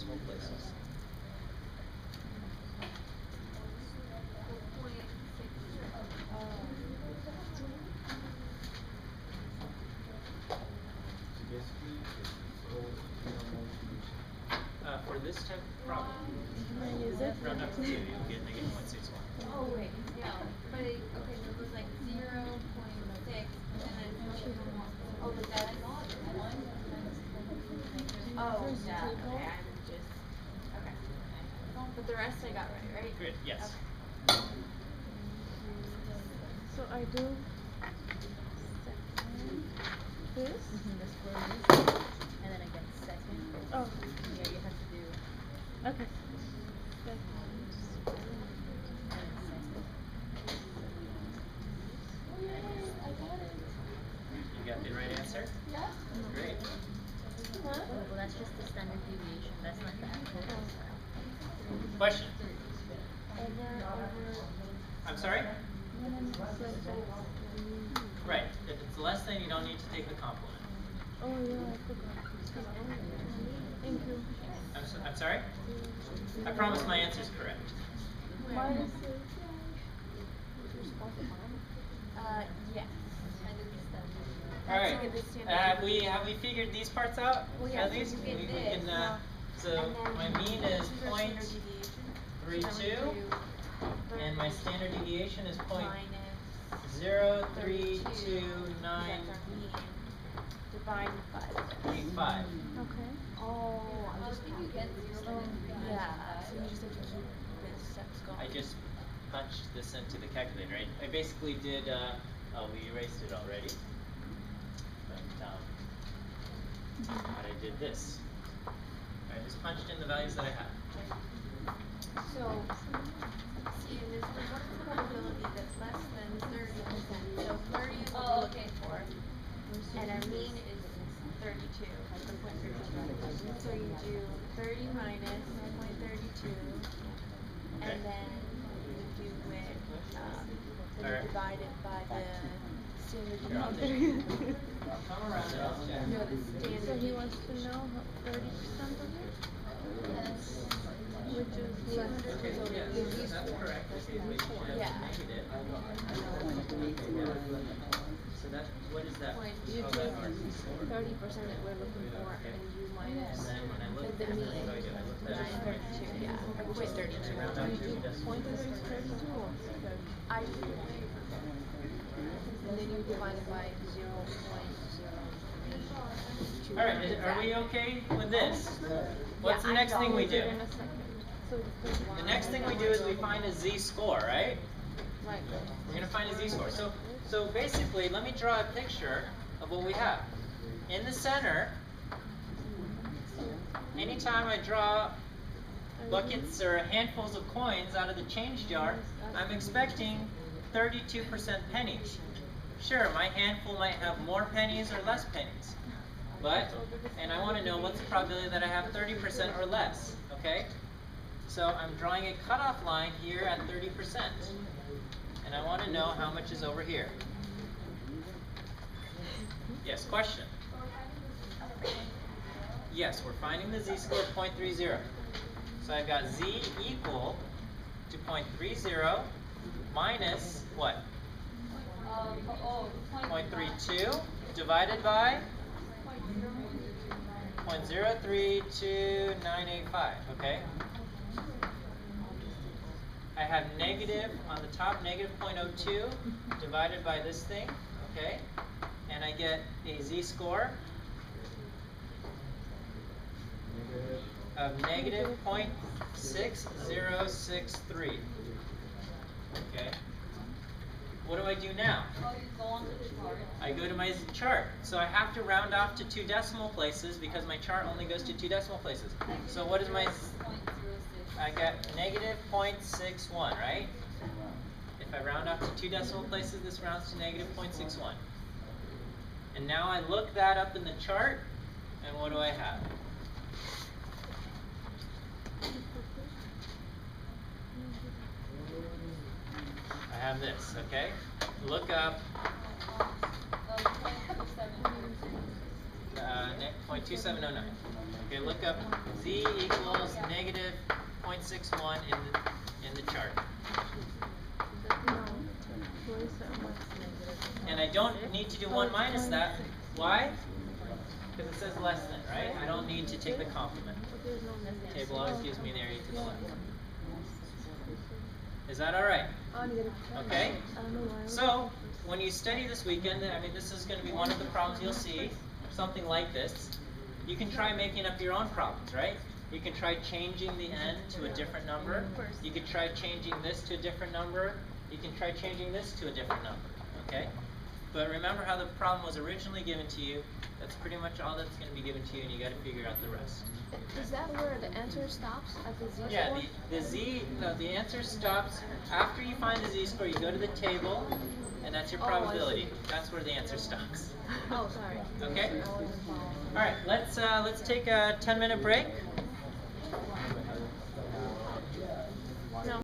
decimal places. For this type of problem, round up to 2, you'll get negative 0.61. Oh wait, no. But okay, so it was like 0.6 and then oh, was that one? Oh, yeah. Okay, I'm just okay. But the rest I got right? Good. Yes. Okay. So I do this. The square root, and then I get second. Oh. Yeah, you have to do. Okay. You got the right answer? Yeah. Great. Well, that's just the standard deviation. That's not the actual. Question? I'm sorry? Right. If it's less than, you don't need to take the complement. Oh yeah, I forgot. Thank you. I'm sorry? I promise my answer is correct. Minus Yes. Alright. Have we figured these parts out? Well, yeah, At least we we did. can so my mean is 0.32 and my standard deviation is 0.032985. Divided by. Okay. Oh, I'm just yeah. So you just have to keep this steps going. I just punched this into the calculator. I basically did, we erased it already. But I did this. I just punched in the values that I had. So, see, in this one, what's the probability that's less than 30%? So 30 is what we're looking for. And our mean is 32. So you do 30 minus 0.32. And then you do it, then divide it by the standard deviation. Come around and I'll check. No, the standard. So he wants to know 30% of it? Which is Okay, yes, that's correct. Okay, we should have Yeah. negative. So that, what is that? You Oh, take that RC score. 30% that we're looking for, and you minus And then when I look the at mean. what do I do? I look at Nine 32, yeah. Or quit 32. round up to decimal point places. is 32 or 30? I just do it. And then you divide it by 0.03. Alright, are we okay with this? What's the next thing we do? In a second. So it's The next thing we do is we find a z-score, right? right. We're going to find a z-score. So basically, let me draw a picture of what we have. In the center, anytime I draw buckets or handfuls of coins out of the change jar, I'm expecting 32% pennies. Sure, my handful might have more pennies or less pennies. And I want to know what's the probability that I have 30% or less, okay? So I'm drawing a cutoff line here at 30%. And I want to know how much is over here. Yes, question? Yes, we're finding the z-score of 0.30. So I've got z equal to 0.30 minus what? 0.32 divided by 0.032985, okay? I have negative on the top, negative 0.02 divided by this thing, okay? And I get a z-score of negative 0.6063. Okay. What do I do now? I go to my chart. So I have to round off to 2 decimal places because my chart only goes to 2 decimal places. So what is my... I got negative 0.61, right? If I round off to 2 decimal places, this rounds to negative 0.61. And now I look that up in the chart, and what do I have? I have this, okay? Look up 0.2709. Okay, look up z equals negative 0.61 in the chart. And I don't need to do 1 minus that. Why? Because it says less than, right? I don't need to take the complement. The table always gives me the area to the left. Is that alright? Okay? So, when you study this weekend, I mean, this is going to be one of the problems you'll see, something like this. You can try making up your own problems, right? You can try changing the n to a different number. You can try changing this to a different number. You can try changing this to a different number, okay? But remember how the problem was originally given to you. That's pretty much all that's going to be given to you, and you got to figure out the rest. Is that where the answer stops at the z-score? Yeah, the answer stops after you find the z-score. You go to the table, and that's your probability. That's where the answer stops. Oh, sorry. Okay. All right. Let's take a 10-minute break.